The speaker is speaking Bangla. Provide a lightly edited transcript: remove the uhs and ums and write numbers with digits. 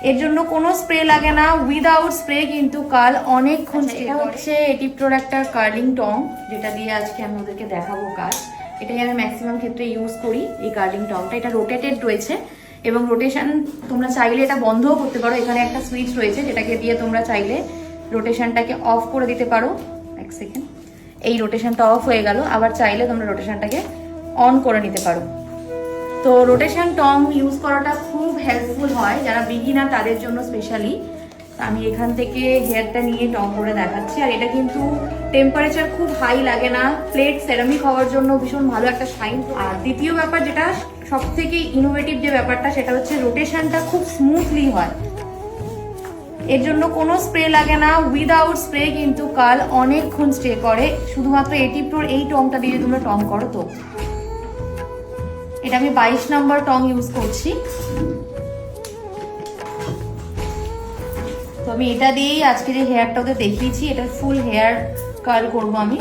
এর জন্য কোনো স্প্রে লাগে না, উইদাউট স্প্রে কিন্তু কার্ল অনেকক্ষণ স্টে করে। হচ্ছে এটিভ প্রোর একটা কার্লিং টং, যেটা দিয়ে আজকে আমি ওদেরকে দেখাবো কাজ। এটাই আমি ম্যাক্সিমাম ক্ষেত্রে ইউজ করি, এই কার্লিং টংটা। এটা রোটেটেড রয়েছে এবং রোটেশন তোমরা চাইলে এটা বন্ধও করতে পারো। এখানে একটা সুইচ রয়েছে যেটাকে দিয়ে তোমরা চাইলে রোটেশনটাকে অফ করে দিতে পারো। এক সেকেন্ড, এই রোটেশনটা অফ হয়ে গেল, আবার চাইলে তোমরা রোটেশনটাকে অন করে নিতে পারো। তো রোটেশন টং ইউজ করাটা খুব হেল্পফুল হয় যারা বিগিনার তাদের জন্য স্পেশালি। আমি এখান থেকে হেয়ারটা নিয়ে টং করে দেখাচ্ছি। আর এটা কিন্তু টেম্পারেচার খুব হাই লাগে না, প্লেট সেরামিক হওয়ার জন্য ভীষণ ভালো একটা শাইন। আর দ্বিতীয় ব্যাপার যেটা সব থেকে ইনোভেটিভ যে ব্যাপারটা, সেটা হচ্ছে রোটেশনটা খুব স্মুথলি হয়। এর জন্য কোনো স্প্রে লাগে না, উইদাউট স্প্রে কিন্তু কার্ল অনেকক্ষণ স্টে করে, শুধুমাত্র এটিভ প্রোর এই টংটা দিয়ে তোমরা টং করো। তো এটা আমি 22 নম্বর টং ইউজ করছি। তো আমি এটা দিয়েই আজকে যে হেয়ারটা ওদের দেখিয়েছি, এটা ফুল হেয়ার কার্ল করবো আমি।